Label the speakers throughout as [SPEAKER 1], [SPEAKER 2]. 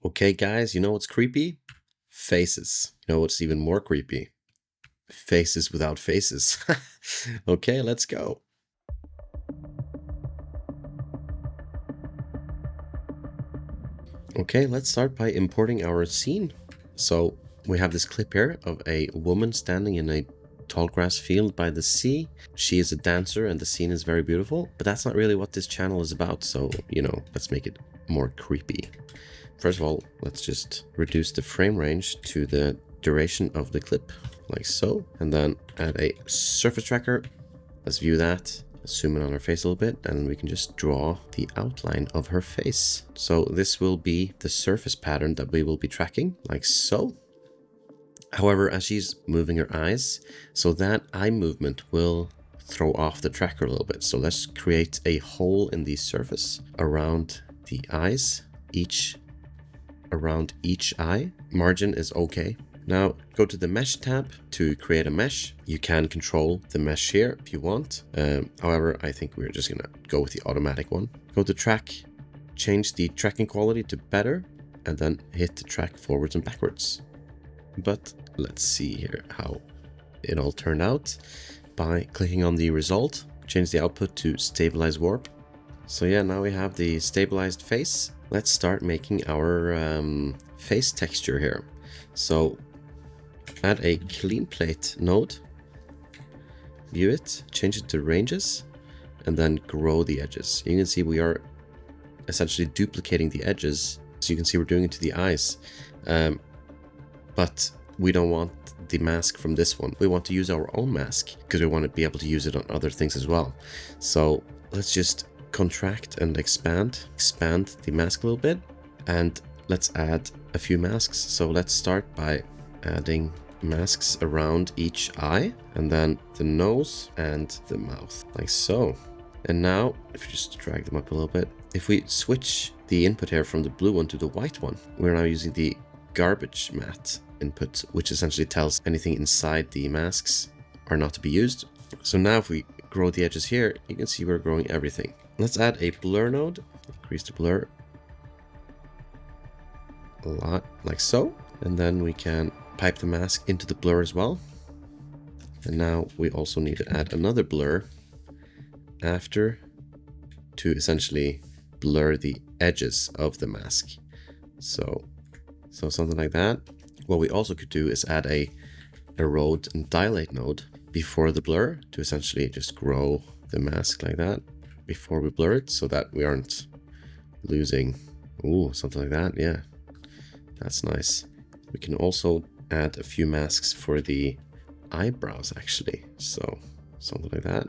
[SPEAKER 1] Okay, guys, you know what's creepy? Faces. You know what's even more creepy? Faces without faces. Okay, let's go. Okay, let's start by importing our scene. So we have this clip here of a woman standing in a tall grass field by the sea. She is a dancer and the scene is very beautiful, but that's not really what this channel is about. So, let's make it more creepy. First of all, let's just reduce the frame range to the duration of the clip, like so. And then add a surface tracker. Let's view that. Zoom in on her face a little bit, and we can just draw the outline of her face. So this will be the surface pattern that we will be tracking, like so. However, as she's moving her eyes, so that eye movement will throw off the tracker a little bit. So let's create a hole in the surface around the eyes, around each eye. Margin is okay. Now go to the mesh tab to create a mesh. You can control the mesh here if you want. However, I think we're just gonna go with the automatic one. Go to track, change the tracking quality to better, and then hit the track forwards and backwards. But let's see here how it all turned out. By clicking on the result, change the output to stabilize warp. So yeah, now we have the stabilized face. Let's start making our face texture here. So add a clean plate node, view it, change it to ranges, and then grow the edges. You can see we are essentially duplicating the edges. So you can see we're doing it to the eyes, but we don't want the mask from this one. We want to use our own mask because we want to be able to use it on other things as well. So let's just contract and expand the mask a little bit, and let's add a few masks. So let's start by adding masks around each eye, and then the nose and the mouth, like so. And now if you just drag them up a little bit, if we switch the input here from the blue one to the white one, we're now using the garbage matte input, which essentially tells anything inside the masks are not to be used. So now if we grow the edges here, you can see we're growing everything. Let's add a blur node, increase the blur a lot, like so. And then we can pipe the mask into the blur as well. And now we also need to add another blur after to essentially blur the edges of the mask. So something like that. What we also could do is add a erode and dilate node before the blur to essentially just grow the mask like that before we blur it, so that we aren't losing, something like that. Yeah, that's nice. We can also add a few masks for the eyebrows actually, so something like that.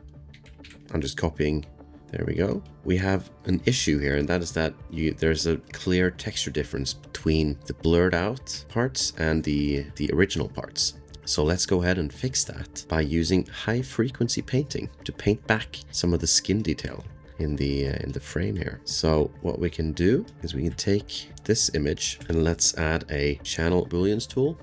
[SPEAKER 1] I'm just copying. There we go. We have an issue here, and that is that there's a clear texture difference between the blurred out parts and the original parts. So let's go ahead and fix that by using high frequency painting to paint back some of the skin detail in the frame here. So what we can do is we can take this image and let's add a channel booleans tool,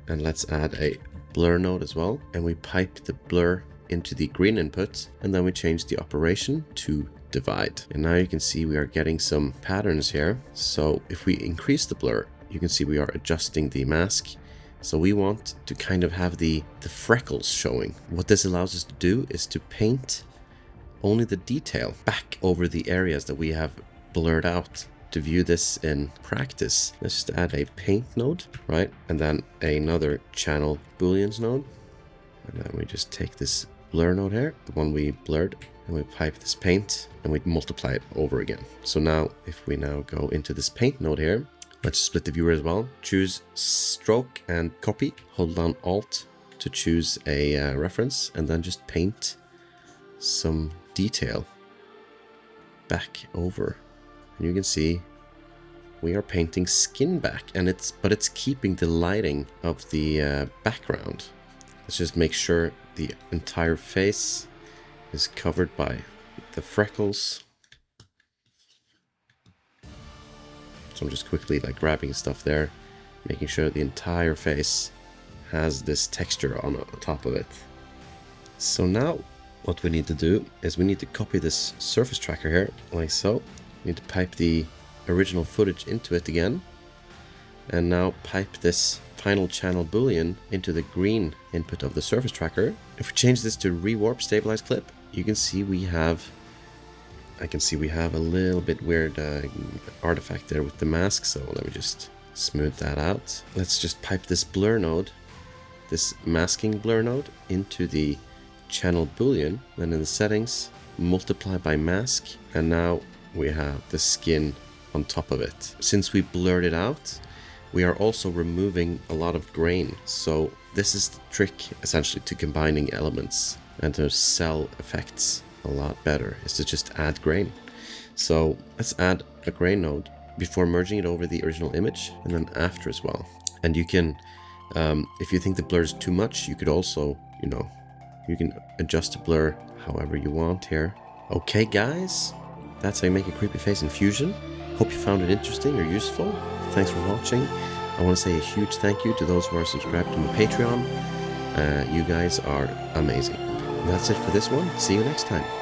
[SPEAKER 1] and let's add a blur node as well, and we pipe the blur into the green input, and then we change the operation to divide. And now you can see we are getting some patterns here. So if we increase the blur, you can see we are adjusting the mask. So we want to kind of have the freckles showing. What this allows us to do is to paint only the detail back over the areas that we have blurred out. To view this in practice, let's just add a paint node, right? And then another channel booleans node. And then we just take this blur node here, the one we blurred, and we pipe this paint and we multiply it over again. So now if we now go into this paint node here, let's split the viewer as well. Choose stroke and copy. Hold down Alt to choose a reference, and then just paint some detail back over. And you can see we are painting skin back, and it's keeping the lighting of the background. Let's just make sure the entire face is covered by the freckles. So I'm just quickly grabbing stuff there, making sure the entire face has this texture on top of it. So now what we need to do is we need to copy this surface tracker here, like so. We need to pipe the original footage into it again, and now pipe this final channel boolean into the green input of the surface tracker. If we change this to rewarp stabilize clip, you can see we have a little bit weird artifact there with the mask, so let me just smooth that out. Let's just pipe this blur node, this masking blur node, into the channel boolean, then in the settings, multiply by mask, and now we have the skin on top of it. Since we blurred it out, we are also removing a lot of grain. So this is the trick essentially to combining elements and to sell effects a lot better, is to just add grain. So let's add a grain node before merging it over the original image, and then after as well. And you can, if you think the blur is too much, you could also, you can adjust the blur however you want here. Okay guys, that's how you make a creepy face in Fusion. Hope you found it interesting or useful. Thanks for watching. I want to say a huge thank you to those who are subscribed to my Patreon. You guys are amazing. And that's it for this one. See you next time.